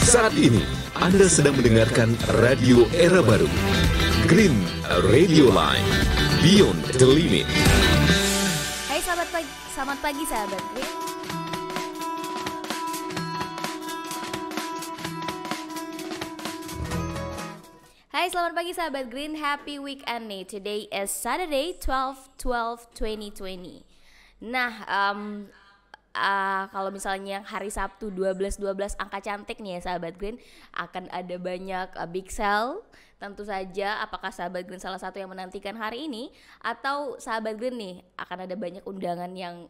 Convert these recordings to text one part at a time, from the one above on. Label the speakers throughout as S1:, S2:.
S1: Saat ini, Anda sedang mendengarkan Radio Era Baru. Green Radio Line, Beyond the Limit.
S2: Hai selamat pagi sahabat Green. Hai selamat pagi sahabat Green, happy weekend nih. Today is Saturday 12/12/2020. Nah, kalau misalnya hari Sabtu 12/12 angka cantik nih ya sahabat Green, akan ada banyak big sale. Tentu saja apakah sahabat Green salah satu yang menantikan hari ini, atau sahabat Green nih akan ada banyak undangan yang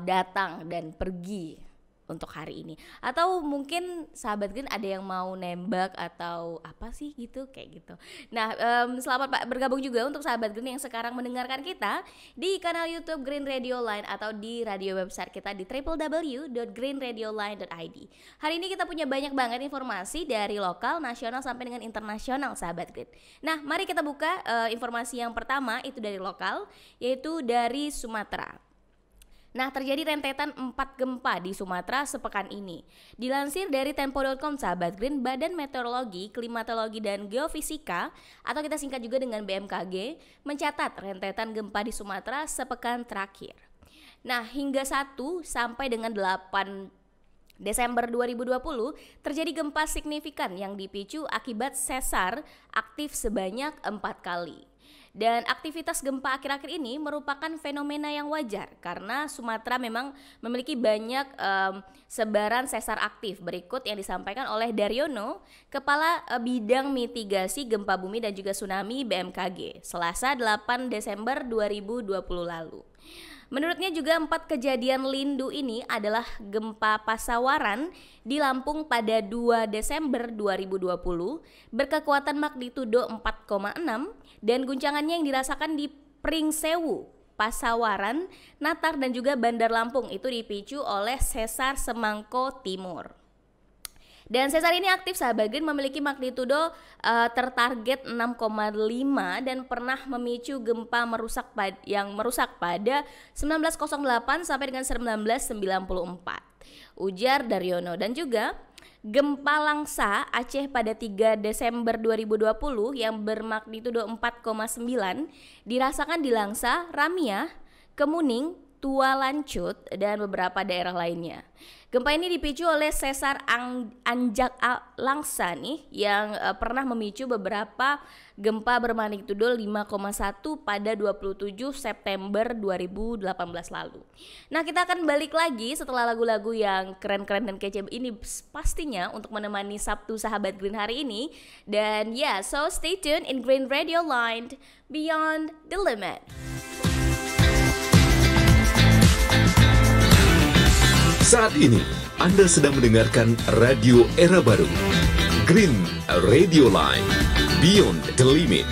S2: datang dan pergi untuk hari ini, atau mungkin sahabat Green ada yang mau nembak atau apa sih gitu kayak gitu. Nah, selamat bergabung juga untuk sahabat Green yang sekarang mendengarkan kita di kanal YouTube Green Radio Line atau di radio website kita di www.greenradioline.id. Hari ini kita punya banyak banget informasi dari lokal, nasional sampai dengan internasional sahabat Green. Nah, mari kita buka informasi yang pertama itu dari lokal, yaitu dari Sumatera. Nah, terjadi rentetan 4 gempa di Sumatera sepekan ini. Dilansir dari Tempo.com sahabat Green, Badan Meteorologi, Klimatologi dan Geofisika atau kita singkat juga dengan BMKG mencatat rentetan gempa di Sumatera sepekan terakhir. Nah, hingga 1 sampai dengan 8 Desember 2020 terjadi gempa signifikan yang dipicu akibat sesar aktif sebanyak 4 kali. Dan aktivitas gempa akhir-akhir ini merupakan fenomena yang wajar karena Sumatera memang memiliki banyak sebaran sesar aktif. Berikut yang disampaikan oleh Daryono, Kepala Bidang Mitigasi Gempa Bumi dan juga Tsunami BMKG, Selasa 8 Desember 2020 lalu. Menurutnya juga 4 kejadian lindu ini adalah gempa Pasawaran di Lampung pada 2 Desember 2020 berkekuatan magnitudo 4,6 dan guncangannya yang dirasakan di Pringsewu, Pasawaran, Natar dan juga Bandar Lampung itu dipicu oleh sesar Semangko Timur. Dan sesar ini aktif sahabat Green memiliki magnitudo tertarget 6,5 dan pernah memicu gempa yang merusak pada 1908 sampai dengan 1994. Ujar Daryono. Dan juga gempa Langsa Aceh pada 3 Desember 2020 yang bermagnitudo 4,9 dirasakan di Langsa, Ramiah, Kemuning, Tua Lancut dan beberapa daerah lainnya. Gempa ini dipicu oleh sesar Anjak Langsa nih yang pernah memicu beberapa gempa bermagnitudo 5,1 pada 27 September 2018 lalu. Nah, kita akan balik lagi setelah lagu-lagu yang keren-keren dan kece ini pastinya untuk menemani Sabtu sahabat Green hari ini. Dan so stay tuned in Green Radio Line, Beyond the Limit.
S1: Saat ini, Anda sedang mendengarkan Radio Era Baru. Green Radio Line, Beyond the Limit.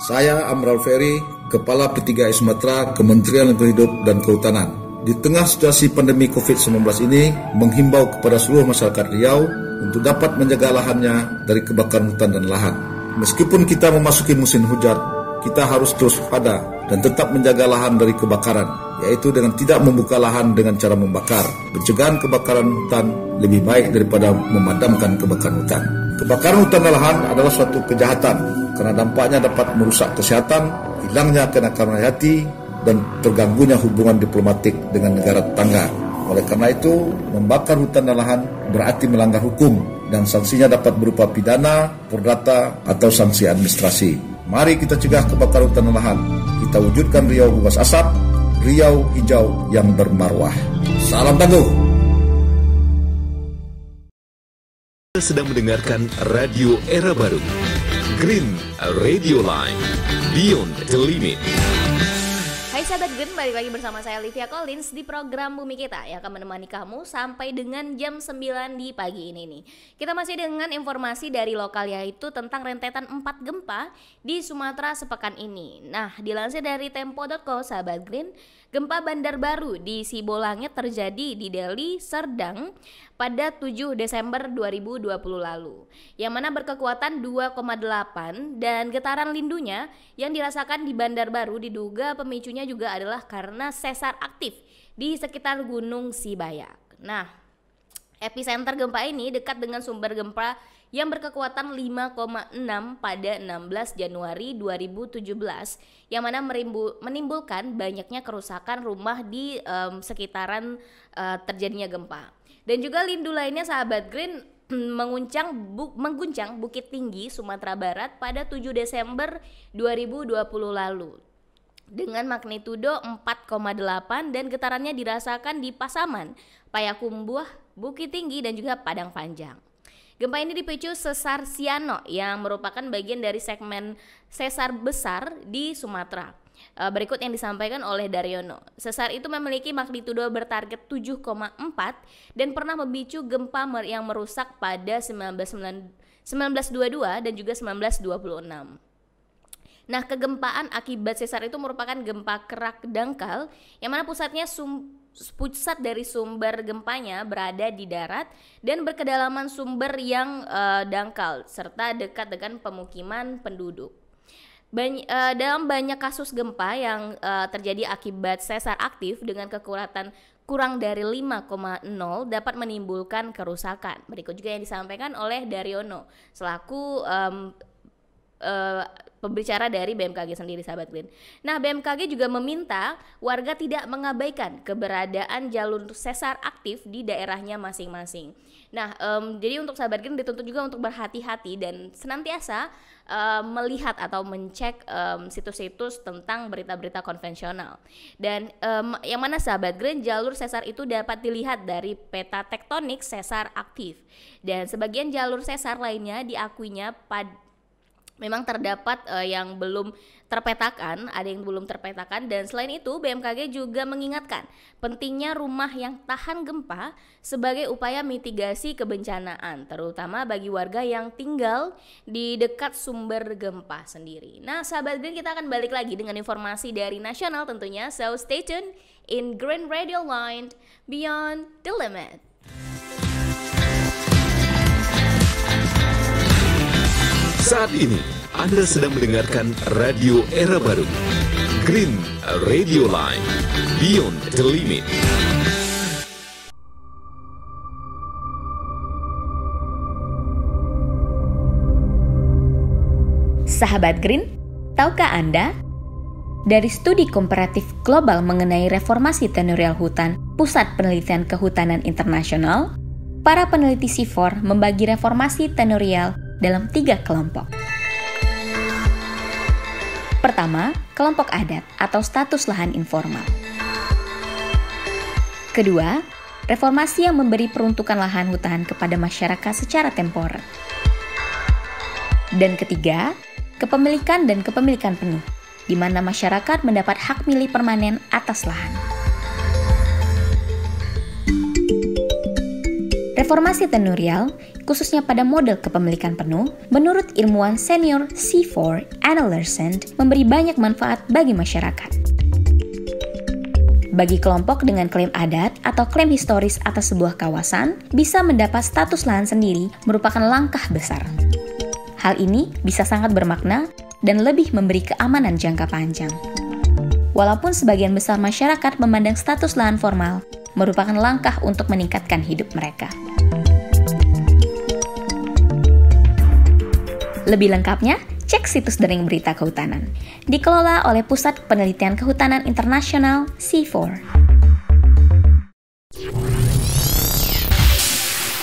S3: Saya Amral Ferry, Kepala P3I Sumatera, Kementerian Lingkungan Hidup dan Kehutanan. Di tengah situasi pandemi COVID-19 ini, menghimbau kepada seluruh masyarakat Riau untuk dapat menjaga lahannya dari kebakaran hutan dan lahan. Meskipun kita memasuki musim hujan, kita harus terus waspada dan tetap menjaga lahan dari kebakaran, yaitu dengan tidak membuka lahan dengan cara membakar. Pencegahan kebakaran hutan lebih baik daripada memadamkan kebakaran hutan. Kebakaran hutan dan lahan adalah suatu kejahatan karena dampaknya dapat merusak kesehatan, hilangnya keanekaragaman hayati, dan terganggunya hubungan diplomatik dengan negara tetangga. Oleh karena itu, membakar hutan dan lahan berarti melanggar hukum dan sanksinya dapat berupa pidana, perdata, atau sanksi administrasi. Mari kita cegah kebakaran hutan dan lahan. Kita wujudkan Riau bebas asap, Riau hijau yang bermarwah. Salam tangguh.
S1: Anda sedang mendengarkan Radio Era Baru. Green Radio Line, Beyond the Limit.
S2: Hai sahabat Green, balik lagi bersama saya Livia Collins di program Bumi Kita yang akan menemani kamu sampai dengan jam 9 di pagi ini nih. Kita masih dengan informasi dari lokal yaitu tentang rentetan 4 gempa di Sumatera sepekan ini. Nah, dilansir dari Tempo.com sahabat Green, gempa Bandar Baru di Sibolangit terjadi di Deli Serdang pada 7 Desember 2020 lalu, yang mana berkekuatan 2,8 dan getaran lindunya yang dirasakan di Bandar Baru diduga pemicunya juga adalah karena sesar aktif di sekitar Gunung Sibayak. Nah, Epicenter gempa ini dekat dengan sumber gempa yang berkekuatan 5,6 pada 16 Januari 2017 yang mana menimbulkan banyaknya kerusakan rumah di sekitaran terjadinya gempa. Dan juga lindu lainnya sahabat Green mengguncang Bukit Tinggi Sumatera Barat pada 7 Desember 2020 lalu dengan magnitudo 4,8 dan getarannya dirasakan di Pasaman, Payakumbuh, Bukit Tinggi dan juga Padang Panjang. Gempa ini dipicu sesar Siano yang merupakan bagian dari segmen sesar besar di Sumatera. Berikut yang disampaikan oleh Daryono. Sesar itu memiliki magnitudo bertarget 7,4 dan pernah memicu gempa yang merusak pada 1922 dan juga 1926. Nah, kegempaan akibat sesar itu merupakan gempa kerak dangkal yang mana pusat dari sumber gempanya berada di darat dan berkedalaman sumber yang dangkal serta dekat dengan pemukiman penduduk. Dalam banyak kasus gempa yang terjadi akibat sesar aktif dengan kekuatan kurang dari 5,0 dapat menimbulkan kerusakan. Berikut juga yang disampaikan oleh Daryono selaku pembicara dari BMKG sendiri sahabat Green. Nah, BMKG juga meminta warga tidak mengabaikan keberadaan jalur sesar aktif di daerahnya masing-masing. Nah, jadi untuk sahabat Green dituntut juga untuk berhati-hati dan senantiasa melihat atau mencek situs-situs tentang berita-berita konvensional. Dan yang mana sahabat Green jalur sesar itu dapat dilihat dari peta tektonik sesar aktif. Dan sebagian jalur sesar lainnya diakuinya memang terdapat yang belum terpetakan, ada yang belum terpetakan. Dan selain itu BMKG juga mengingatkan pentingnya rumah yang tahan gempa sebagai upaya mitigasi kebencanaan, terutama bagi warga yang tinggal di dekat sumber gempa sendiri. Nah sahabat Green, kita akan balik lagi dengan informasi dari nasional tentunya, so stay tuned in Green Radio Line Beyond the Limit.
S1: Saat ini, Anda sedang mendengarkan Radio Era Baru, Green Radio Line, Beyond the Limit.
S4: Sahabat Green, tahukah Anda? Dari studi komparatif global mengenai reformasi tenurial hutan Pusat Penelitian Kehutanan Internasional, para peneliti CIFOR membagi reformasi tenurial dalam 3 kelompok. Pertama, kelompok adat atau status lahan informal. Kedua, reformasi yang memberi peruntukan lahan hutan kepada masyarakat secara temporer. Dan ketiga, kepemilikan dan kepemilikan penuh, di mana masyarakat mendapat hak milik permanen atas lahan. Reformasi tenurial, khususnya pada model kepemilikan penuh, menurut ilmuwan senior CIFOR, Anna Lersand, memberi banyak manfaat bagi masyarakat. Bagi kelompok dengan klaim adat atau klaim historis atas sebuah kawasan, bisa mendapat status lahan sendiri merupakan langkah besar. Hal ini bisa sangat bermakna dan lebih memberi keamanan jangka panjang. Walaupun sebagian besar masyarakat memandang status lahan formal merupakan langkah untuk meningkatkan hidup mereka. Lebih lengkapnya, cek situs Dering Berita Kehutanan. Dikelola oleh Pusat Penelitian Kehutanan Internasional CIFOR.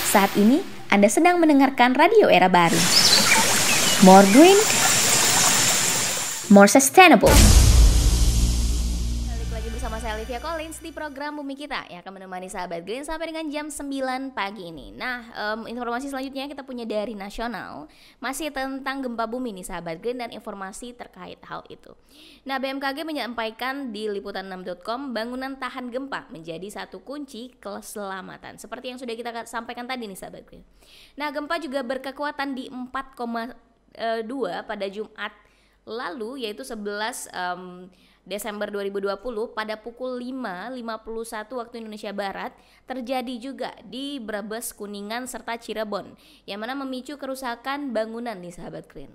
S4: Saat ini, Anda sedang mendengarkan Radio Era Baru. More green, more sustainable.
S2: Saya Olivia Collins di program Bumi Kita yang akan menemani sahabat Green sampai dengan jam 9 pagi ini. Nah, informasi selanjutnya kita punya dari nasional, masih tentang gempa bumi nih sahabat Green dan informasi terkait hal itu. Nah, BMKG menyampaikan di liputan6.com bangunan tahan gempa menjadi satu kunci keselamatan. Seperti yang sudah kita sampaikan tadi nih sahabat Green. Nah, gempa juga berkekuatan di 4,2 pada Jumat lalu, yaitu 11 Desember 2020 pada pukul 5.51 waktu Indonesia Barat terjadi juga di Brebes, Kuningan, serta Cirebon yang mana memicu kerusakan bangunan nih sahabat Green.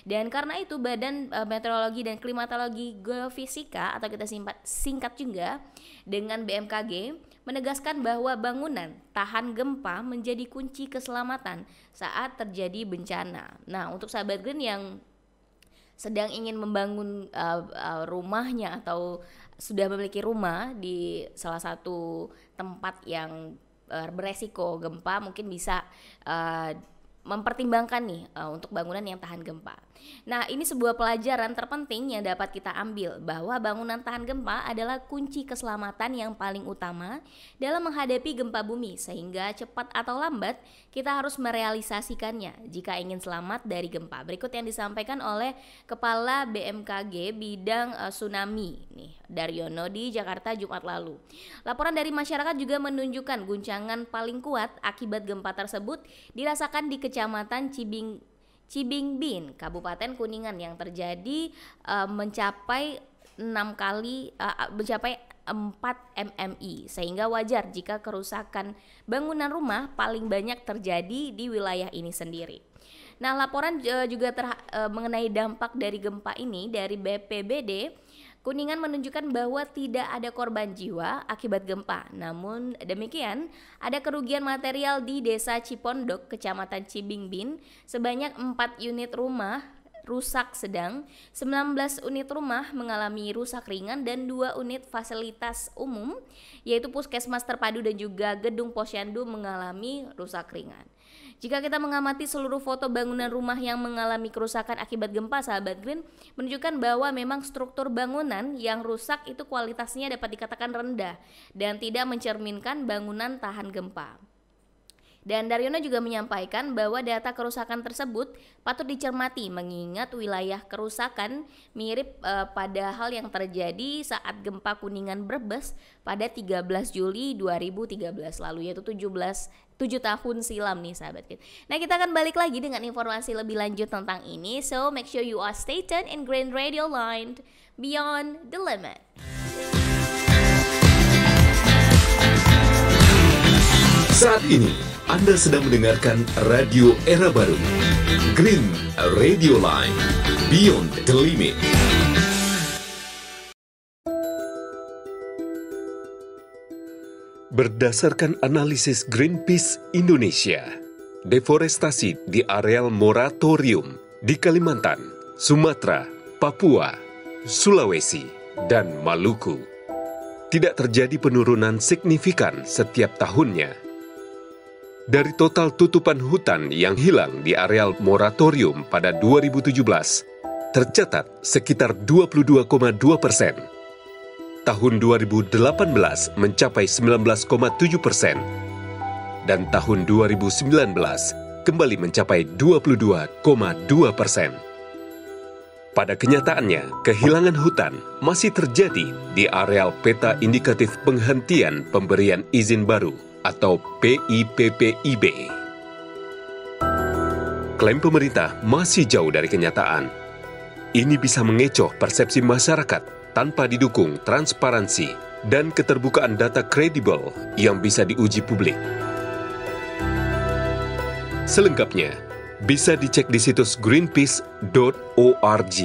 S2: Dan karena itu Badan Meteorologi dan Klimatologi Geofisika atau kita singkat juga dengan BMKG menegaskan bahwa bangunan tahan gempa menjadi kunci keselamatan saat terjadi bencana. Nah, untuk sahabat Green yang sedang ingin membangun rumahnya atau sudah memiliki rumah di salah satu tempat yang beresiko gempa, mungkin bisa mempertimbangkan nih untuk bangunan yang tahan gempa. Nah, ini sebuah pelajaran terpenting yang dapat kita ambil bahwa bangunan tahan gempa adalah kunci keselamatan yang paling utama dalam menghadapi gempa bumi, sehingga cepat atau lambat kita harus merealisasikannya jika ingin selamat dari gempa. Berikut yang disampaikan oleh Kepala BMKG bidang tsunami nih, Daryono di Jakarta Jumat lalu. Laporan dari masyarakat juga menunjukkan guncangan paling kuat akibat gempa tersebut dirasakan di Kecamatan Cibingbin, Kabupaten Kuningan yang terjadi mencapai 4 mmi, sehingga wajar jika kerusakan bangunan rumah paling banyak terjadi di wilayah ini sendiri. Nah, laporan juga mengenai dampak dari gempa ini dari BPBD Kuningan menunjukkan bahwa tidak ada korban jiwa akibat gempa. Namun demikian, ada kerugian material di Desa Cipondok, Kecamatan Cibingbin, sebanyak 4 unit rumah rusak sedang, 19 unit rumah mengalami rusak ringan, dan 2 unit fasilitas umum, yaitu Puskesmas Terpadu dan juga Gedung Posyandu mengalami rusak ringan. Jika kita mengamati seluruh foto bangunan rumah yang mengalami kerusakan akibat gempa, sahabat Green, menunjukkan bahwa memang struktur bangunan yang rusak itu kualitasnya dapat dikatakan rendah dan tidak mencerminkan bangunan tahan gempa. Dan Daryono juga menyampaikan bahwa data kerusakan tersebut patut dicermati mengingat wilayah kerusakan mirip pada hal yang terjadi saat gempa Kuningan Brebes pada 13 Juli 2013 lalu, yaitu 7 tahun silam nih sahabat kita. Nah, kita akan balik lagi dengan informasi lebih lanjut tentang ini. So make sure you are stay tuned in Green Radio Line Beyond the Limit.
S1: Saat ini Anda sedang mendengarkan Radio Era Baru, Green Radio Line Beyond the Limit. Berdasarkan analisis Greenpeace Indonesia, deforestasi di areal moratorium di Kalimantan, Sumatera, Papua, Sulawesi, dan Maluku tidak terjadi penurunan signifikan setiap tahunnya. Dari total tutupan hutan yang hilang di areal moratorium pada 2017, tercatat sekitar 22,2%. Tahun 2018 mencapai 19,7%, dan tahun 2019 kembali mencapai 22,2%. Pada kenyataannya, kehilangan hutan masih terjadi di areal peta indikatif penghentian pemberian izin baru atau PIPPIB. Klaim pemerintah masih jauh dari kenyataan. Ini bisa mengecoh persepsi masyarakat tanpa didukung transparansi dan keterbukaan data kredibel yang bisa diuji publik. Selengkapnya, bisa dicek di situs greenpeace.org.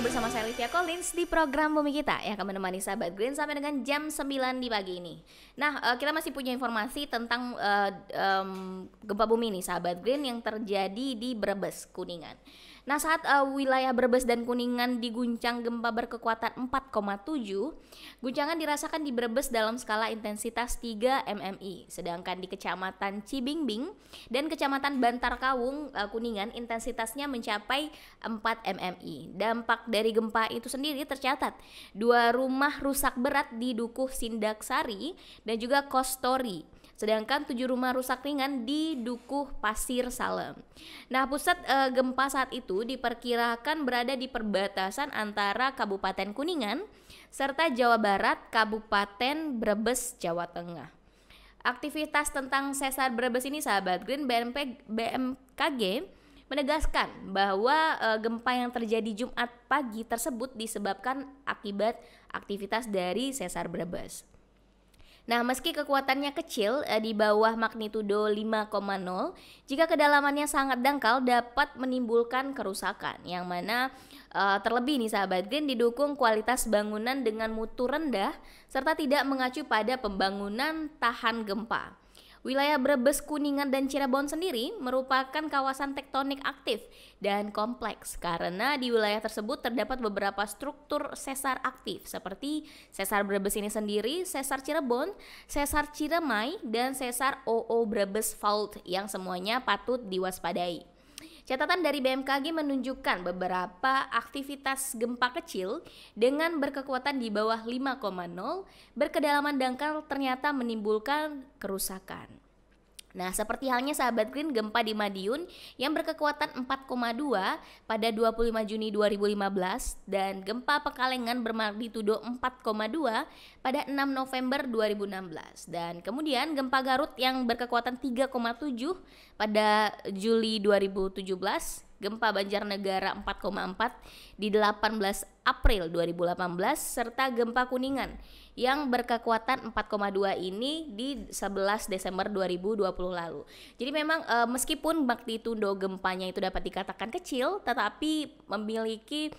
S2: Bersama saya Livia Collins di program Bumi Kita yang akan menemani sahabat Green sampai dengan jam 9 di pagi ini. Nah, kita masih punya informasi tentang gempa bumi nih sahabat Green yang terjadi di Brebes, Kuningan. Nah, saat wilayah Brebes dan Kuningan diguncang gempa berkekuatan 4,7, guncangan dirasakan di Brebes dalam skala intensitas 3 mmi, sedangkan di Kecamatan Cibingbing dan Kecamatan Bantar Kawung, Kuningan intensitasnya mencapai 4 mmi. Dampak dari gempa itu sendiri tercatat 2 rumah rusak berat di Dukuh Sindaksari dan juga Kostori, sedangkan 7 rumah rusak ringan di Dukuh Pasir Salem. Nah, pusat gempa saat itu diperkirakan berada di perbatasan antara Kabupaten Kuningan serta Jawa Barat, Kabupaten Brebes, Jawa Tengah. aktivitas tentang sesar Brebes ini sahabat Green, BMKG menegaskan bahwa gempa yang terjadi Jumat pagi tersebut disebabkan akibat aktivitas dari sesar Brebes. Nah, meski kekuatannya kecil di bawah magnitudo 5,0, jika kedalamannya sangat dangkal dapat menimbulkan kerusakan, yang mana terlebih nih sahabat Green didukung kualitas bangunan dengan mutu rendah serta tidak mengacu pada pembangunan tahan gempa. Wilayah Brebes, Kuningan, dan Cirebon sendiri merupakan kawasan tektonik aktif dan kompleks karena di wilayah tersebut terdapat beberapa struktur sesar aktif seperti sesar Brebes ini sendiri, sesar Cirebon, sesar Ciremai, dan sesar OO Brebes Fault yang semuanya patut diwaspadai. Catatan dari BMKG menunjukkan beberapa aktivitas gempa kecil dengan berkekuatan di bawah 5,0 berkedalaman dangkal ternyata menimbulkan kerusakan. Nah, seperti halnya sahabat Green, gempa di Madiun yang berkekuatan 4,2 pada 25 Juni 2015 dan gempa Pekalengan bermagnitudo 4,2 pada 6 November 2016. Dan kemudian gempa Garut yang berkekuatan 3,7 pada Juli 2017, gempa Banjarnegara 4,4 di 18 April 2018, serta gempa Kuningan yang berkekuatan 4,2 ini di 11 Desember 2020 lalu. Jadi memang meskipun magnitudo gempanya itu dapat dikatakan kecil, tetapi memiliki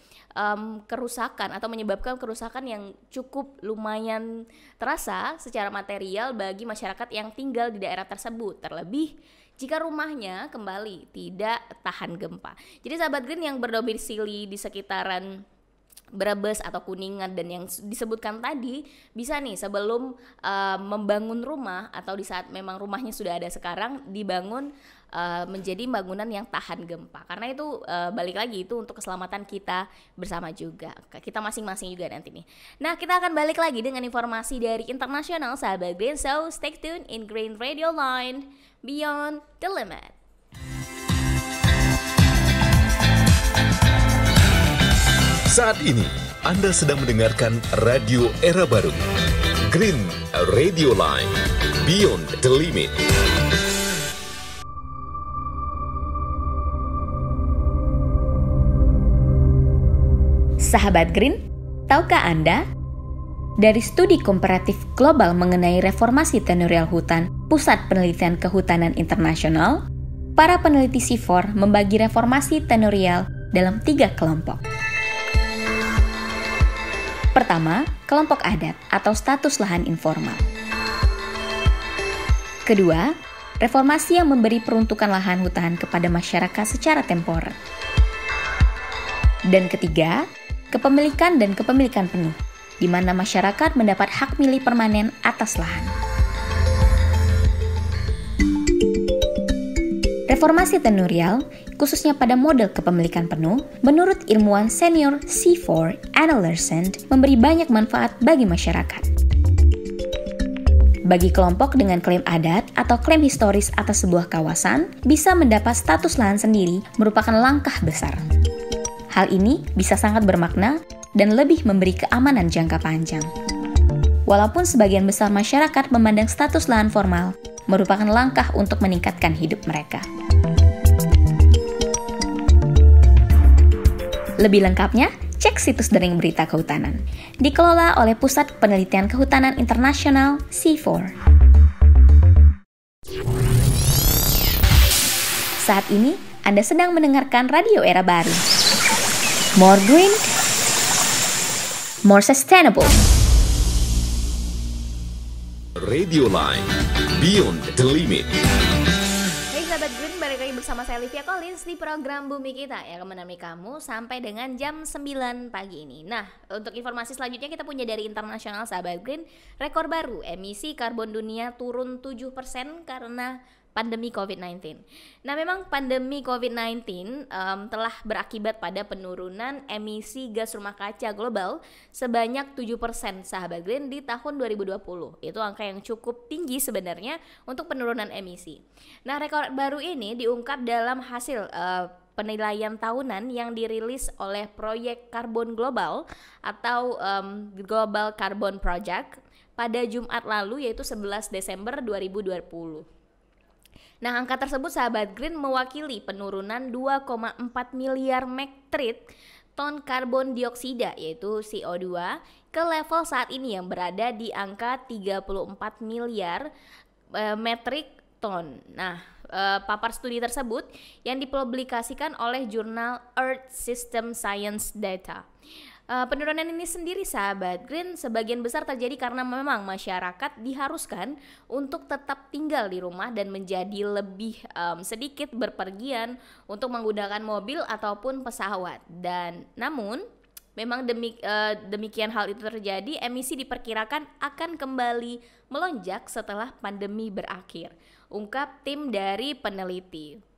S2: kerusakan atau menyebabkan kerusakan yang cukup lumayan terasa secara material bagi masyarakat yang tinggal di daerah tersebut, terlebih jika rumahnya kembali tidak tahan gempa. Jadi sahabat Green yang berdomisili di sekitaran Brebes atau Kuningan dan yang disebutkan tadi bisa nih sebelum membangun rumah atau di saat memang rumahnya sudah ada sekarang dibangun menjadi bangunan yang tahan gempa, karena itu balik lagi itu untuk keselamatan kita bersama juga, kita masing-masing juga nanti nih. Nah, kita akan balik lagi dengan informasi dari internasional sahabat Green, so stay tuned in Green Radio Line Beyond the Limit.
S1: Saat ini, Anda sedang mendengarkan Radio Era Baru, Green Radio Line, Beyond the Limit.
S4: Sahabat Green, tahukah Anda? Dari studi komparatif global mengenai reformasi tenurial hutan, Pusat Penelitian Kehutanan Internasional, para peneliti CIFOR membagi reformasi tenurial dalam 3 kelompok. Pertama, kelompok adat atau status lahan informal. Kedua, reformasi yang memberi peruntukan lahan hutan kepada masyarakat secara temporer. Dan ketiga, kepemilikan dan kepemilikan penuh, di mana masyarakat mendapat hak milik permanen atas lahan. Reformasi tenurial, khususnya pada model kepemilikan penuh, menurut ilmuwan senior CIFOR, Anna Lersand, memberi banyak manfaat bagi masyarakat. Bagi kelompok dengan klaim adat atau klaim historis atas sebuah kawasan, bisa mendapat status lahan sendiri merupakan langkah besar. Hal ini bisa sangat bermakna dan lebih memberi keamanan jangka panjang. Walaupun sebagian besar masyarakat memandang status lahan formal merupakan langkah untuk meningkatkan hidup mereka. Lebih lengkapnya, cek situs Dering Berita Kehutanan. Dikelola oleh Pusat Penelitian Kehutanan Internasional CIFOR. Saat ini, Anda sedang mendengarkan Radio Era Baru. More green, more sustainable.
S1: Radio Line, Beyond the Limit.
S2: Hey sahabat Green, balik lagi bersama saya Livia Collins di program Bumi Kita yang akan menemani kamu sampai dengan jam 9 pagi ini. Nah, untuk informasi selanjutnya kita punya dari internasional sahabat Green, rekor baru emisi karbon dunia turun 7% karena pandemi COVID-19. Nah, memang pandemi COVID-19 telah berakibat pada penurunan emisi gas rumah kaca global sebanyak 7% sahabat Green di tahun 2020. Itu angka yang cukup tinggi sebenarnya untuk penurunan emisi. Nah, rekor baru ini diungkap dalam hasil penilaian tahunan yang dirilis oleh Proyek Karbon Global atau Global Carbon Project pada Jumat lalu yaitu 11 Desember 2020. Nah, angka tersebut sahabat Green mewakili penurunan 2,4 miliar metrik ton karbon dioksida yaitu CO2 ke level saat ini yang berada di angka 34 miliar metrik ton. Nah, papar studi tersebut yang dipublikasikan oleh jurnal Earth System Science Data. Penurunan ini sendiri sahabat Green sebagian besar terjadi karena memang masyarakat diharuskan untuk tetap tinggal di rumah dan menjadi lebih sedikit berpergian untuk menggunakan mobil ataupun pesawat. Dan namun memang demikian hal itu terjadi, emisi diperkirakan akan kembali melonjak setelah pandemi berakhir, ungkap tim dari peneliti.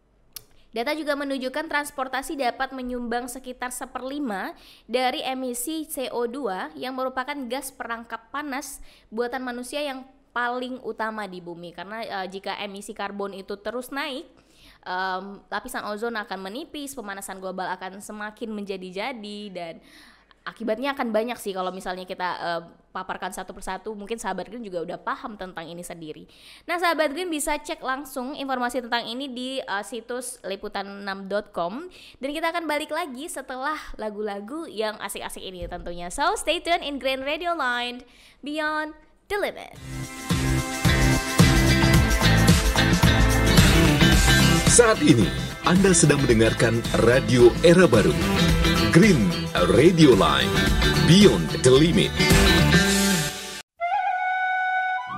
S2: Data juga menunjukkan transportasi dapat menyumbang sekitar 1/5 dari emisi CO2 yang merupakan gas perangkap panas buatan manusia yang paling utama di bumi. Karena jika emisi karbon itu terus naik, lapisan ozon akan menipis, pemanasan global akan semakin menjadi-jadi, dan akibatnya akan banyak sih kalau misalnya kita paparkan satu persatu. Mungkin sahabat Green juga udah paham tentang ini sendiri. Nah, sahabat Green bisa cek langsung informasi tentang ini di situs liputan6.com, dan kita akan balik lagi setelah lagu-lagu yang asik-asik ini tentunya. So stay tuned in Green Radio Line, Beyond the Limit.
S1: Saat ini Anda sedang mendengarkan Radio Era Baru, Green Radio Line, Beyond the Limit.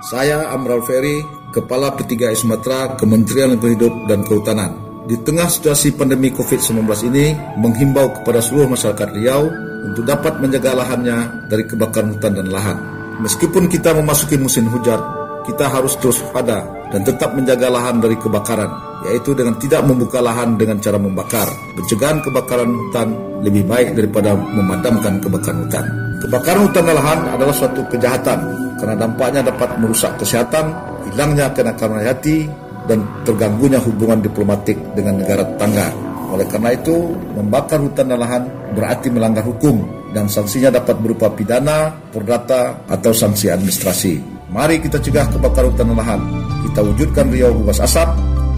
S3: Saya Amral Ferry, Kepala P3I Sumatera, Kementerian Lingkungan Hidup dan Kehutanan. Di tengah situasi pandemi COVID-19 ini, menghimbau kepada seluruh masyarakat Riau untuk dapat menjaga lahannya dari kebakaran hutan dan lahan. Meskipun kita memasuki musim hujan, kita harus terus waspada dan tetap menjaga lahan dari kebakaran, yaitu dengan tidak membuka lahan dengan cara membakar. Pencegahan kebakaran hutan lebih baik daripada memadamkan kebakaran hutan. Kebakaran hutan dan lahan adalah suatu kejahatan karena dampaknya dapat merusak kesehatan, hilangnya kenakalan hayati, dan terganggunya hubungan diplomatik dengan negara tetangga. Oleh karena itu, membakar hutan dan lahan berarti melanggar hukum dan sanksinya dapat berupa pidana, perdata, atau sanksi administrasi. Mari kita cegah kebakaran hutan dan lahan. Kita wujudkan Riau bebas asap,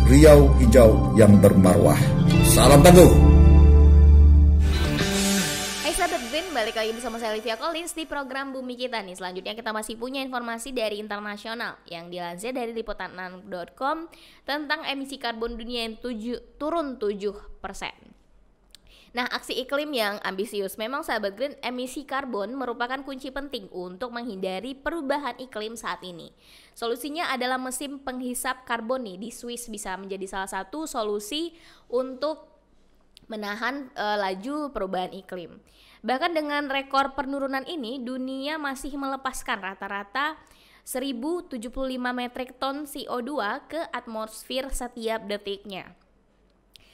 S3: Riau hijau yang bermarwah. Salam tangguh.
S2: Balik lagi bersama saya Olivia Collins di program Bumi Kita nih. Selanjutnya kita masih punya informasi dari internasional yang dilansir dari liputan6.com tentang emisi karbon dunia yang turun 7%. Nah, aksi iklim yang ambisius. Memang sahabat Green, emisi karbon merupakan kunci penting untuk menghindari perubahan iklim saat ini. Solusinya adalah mesin penghisap karbon nih di Swiss bisa menjadi salah satu solusi untuk menahan laju perubahan iklim. Bahkan dengan rekor penurunan ini, dunia masih melepaskan rata-rata 1075 metrik ton CO2 ke atmosfer setiap detiknya.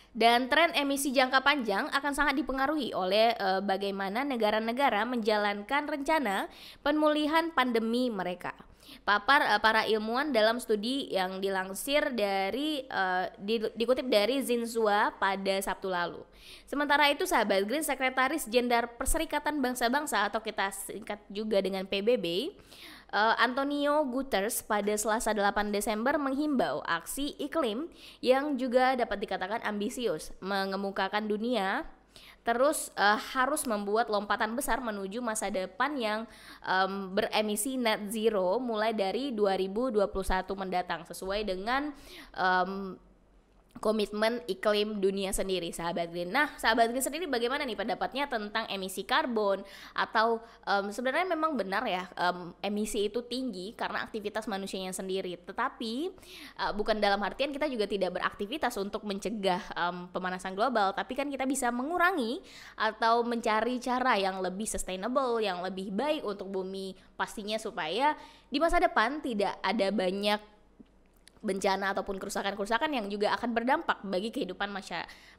S2: Dan tren emisi jangka panjang akan sangat dipengaruhi oleh bagaimana negara-negara menjalankan rencana pemulihan pandemi mereka. Papar para ilmuwan dalam studi yang dilansir dari dikutip dari Xinhua pada Sabtu lalu. Sementara itu sahabat Green, Sekretaris Jenderal Perserikatan Bangsa-Bangsa atau kita singkat juga dengan PBB, Antonio Guterres pada Selasa 8 Desember menghimbau aksi iklim yang juga dapat dikatakan ambisius, mengemukakan dunia terus harus membuat lompatan besar menuju masa depan yang beremisi net zero mulai dari 2021 mendatang sesuai dengan komitmen iklim dunia sendiri sahabat Green. Nah, sahabat Green sendiri bagaimana nih pendapatnya tentang emisi karbon atau sebenarnya memang benar ya emisi itu tinggi karena aktivitas manusianya sendiri. Tetapi bukan dalam artian kita juga tidak beraktivitas untuk mencegah pemanasan global, tapi kan kita bisa mengurangi atau mencari cara yang lebih sustainable, yang lebih baik untuk bumi pastinya supaya di masa depan tidak ada banyak bencana ataupun kerusakan-kerusakan yang juga akan berdampak bagi kehidupan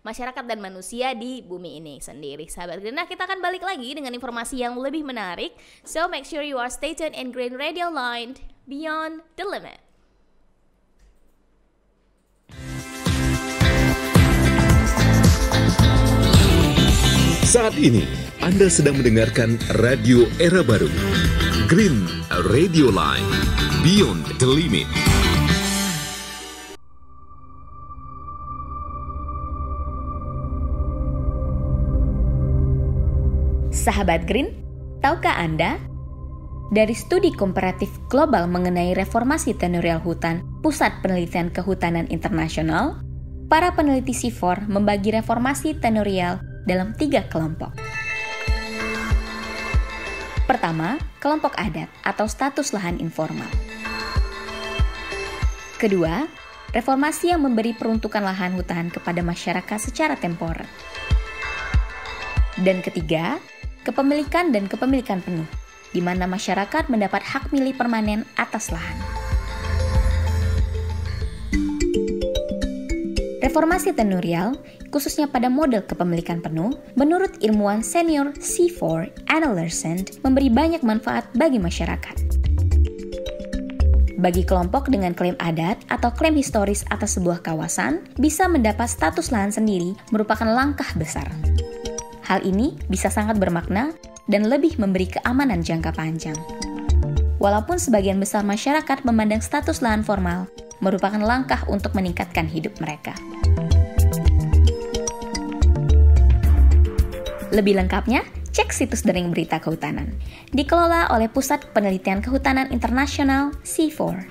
S2: masyarakat dan manusia di bumi ini sendiri sahabat Green. Nah, kita akan balik lagi dengan informasi yang lebih menarik. So make sure you are stay tuned in Green Radio Line, Beyond the Limit.
S1: Saat ini Anda sedang mendengarkan Radio Era Baru, Green Radio Line, Beyond the Limit.
S4: Sahabat Green, tahukah Anda? Dari studi komparatif global mengenai reformasi tenurial hutan Pusat Penelitian Kehutanan Internasional, para peneliti CIFOR membagi reformasi tenurial dalam 3 kelompok. Pertama, kelompok adat atau status lahan informal. Kedua, reformasi yang memberi peruntukan lahan hutan kepada masyarakat secara temporer. Dan ketiga, kepemilikan dan kepemilikan penuh, di mana masyarakat mendapat hak milik permanen atas lahan. Reformasi tenurial, khususnya pada model kepemilikan penuh, menurut ilmuwan senior CIFOR, Anna Lersand, memberi banyak manfaat bagi masyarakat. Bagi kelompok dengan klaim adat atau klaim historis atas sebuah kawasan, bisa mendapat status lahan sendiri merupakan langkah besar. Hal ini bisa sangat bermakna dan lebih memberi keamanan jangka panjang. Walaupun sebagian besar masyarakat memandang status lahan formal merupakan langkah untuk meningkatkan hidup mereka. Lebih lengkapnya, cek situs Dering Berita Kehutanan. Dikelola oleh Pusat Penelitian Kehutanan Internasional CIFOR.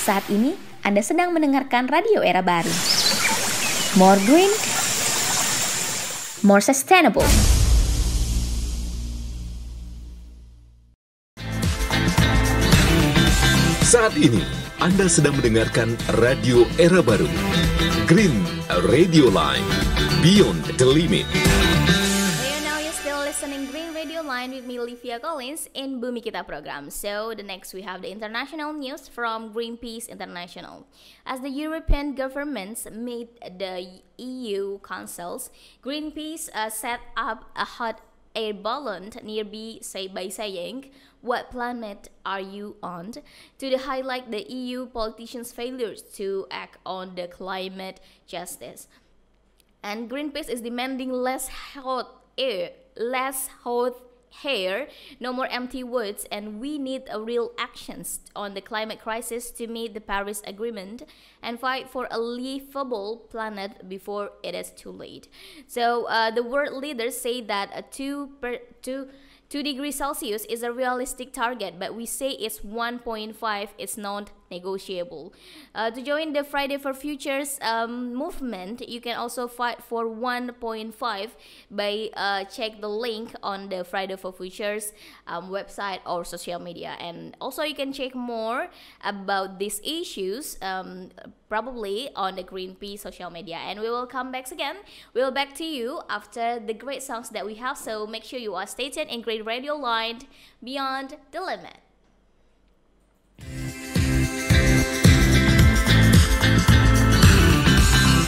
S4: Saat ini, Anda sedang mendengarkan Radio Era Baru. More green, more sustainable.
S1: Saat ini, Anda sedang mendengarkan Radio Era Baru, Green Radio Line, Beyond the Limit.
S2: Now you're still listening Green Radio Line with me, Livia Collins, in Bumi Kita program. So the next we have the international news from Greenpeace International. As the European governments meet the EU councils, Greenpeace set up a hot air balloon nearby by saying, "What planet are you on?" to highlight the EU politicians' failures to act on the climate justice. And Greenpeace is demanding less hot air, no more empty words, and we need a real actions on the climate crisis to meet the Paris Agreement and fight for a livable planet before it is too late. So the world leaders say that 2 degrees Celsius is a realistic target, but we say it's 1.5 is not negotiable. To join the Friday for Futures movement, you can also fight for 1.5 by check the link on the Friday for Futures website or social media. And also you can check more about these issues probably on the Greenpeace social media. And we will come back again. We will back to you after the great songs that we have. So make sure you are stay tuned in Green Radio Line, Beyond the Limit.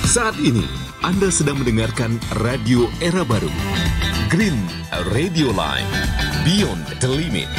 S1: Saat ini, Anda sedang mendengarkan Radio Era Baru, Green Radio Line, Beyond the Limit.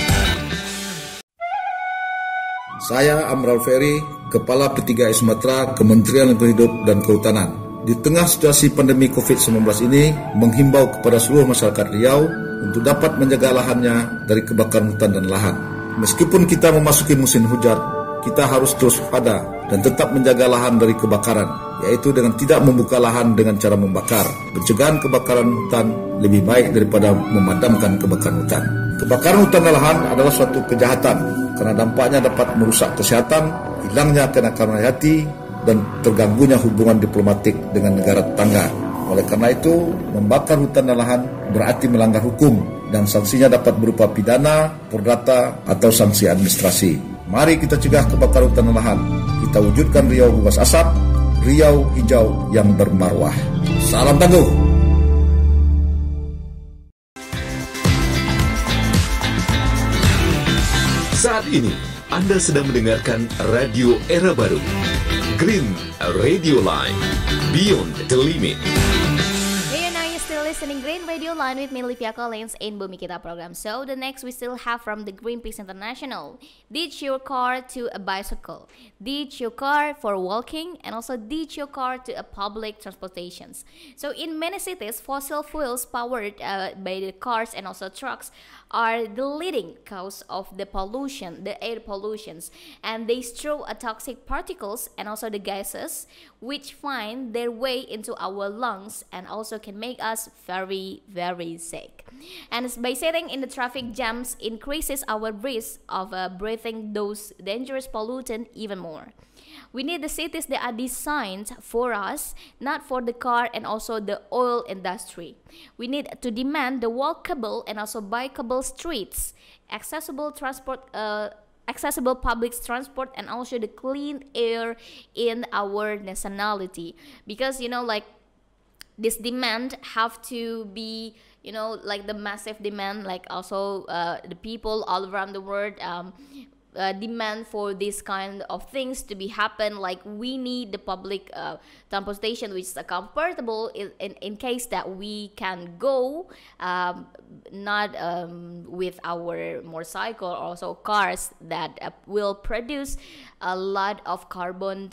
S3: Saya Amral Ferry, Kepala P3I Sumatera, Kementerian Lingkungan Hidup dan Kehutanan. Di tengah situasi pandemi COVID-19 ini, menghimbau kepada seluruh masyarakat Riau untuk dapat menjaga lahannya dari kebakaran hutan dan lahan. Meskipun kita memasuki musim hujan, kita harus terus waspada dan tetap menjaga lahan dari kebakaran, yaitu dengan tidak membuka lahan dengan cara membakar. Pencegahan kebakaran hutan lebih baik daripada memadamkan kebakaran hutan. Kebakaran hutan dan lahan adalah suatu kejahatan karena dampaknya dapat merusak kesehatan, hilangnya kenakalan hayati, dan terganggunya hubungan diplomatik dengan negara tetangga. Oleh karena itu, membakar hutan dan lahan berarti melanggar hukum dan sanksinya dapat berupa pidana, perdata, atau sanksi administrasi. Mari kita cegah kebakaran hutan dan lahan. Kita wujudkan Riau bebas asap, Riau hijau yang bermarwah. Salam tangguh.
S1: Saat ini, Anda sedang mendengarkan Radio Era Baru, Green Radio Line, Beyond the Limit.
S2: listening Green Radio Line with me, Livia Collins, in Bumi Kita program. So the next we still have from the Greenpeace International. Ditch your car to a bicycle. Ditch your car for walking, and also ditch your car to a public transportations. So in many cities, fossil fuels powered by the cars and also trucks are the leading cause of the pollution, the air pollutions, and they throw toxic particles and also the gases which find their way into our lungs and also can make us very, very sick. And by sitting in the traffic jams increases our risk of breathing those dangerous pollutants even more. We need the cities that are designed for us, not for the car and also the oil industry. We need to demand the walkable and also bikeable streets, accessible public transport, and also the clean air in our nationality. Because this demand have to be like the massive demand, like also the people all around the world demand for this kind of things to be happen. Like we need the public transportation which is comfortable in case that we can go not with our motorcycle or also cars that will produce a lot of carbon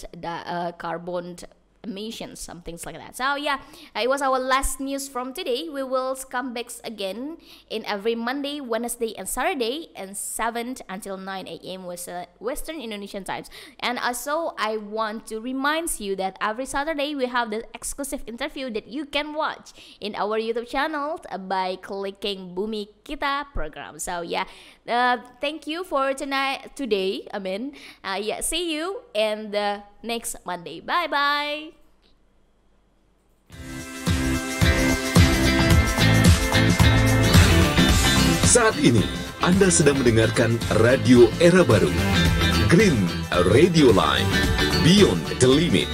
S2: emissions, some things like that. So yeah, it was our last news from today. We will come back again in every Monday, Wednesday, and Saturday, and 7 until 9 a.m. Western Indonesian times. And also, I want to remind you that every Saturday we have the exclusive interview that you can watch in our YouTube channel by clicking Bumi Kita program. So yeah, thank you for today. See you in the next Monday. Bye bye.
S1: Saat ini Anda sedang mendengarkan radio era baru, Green Radio Line, Beyond the Limit.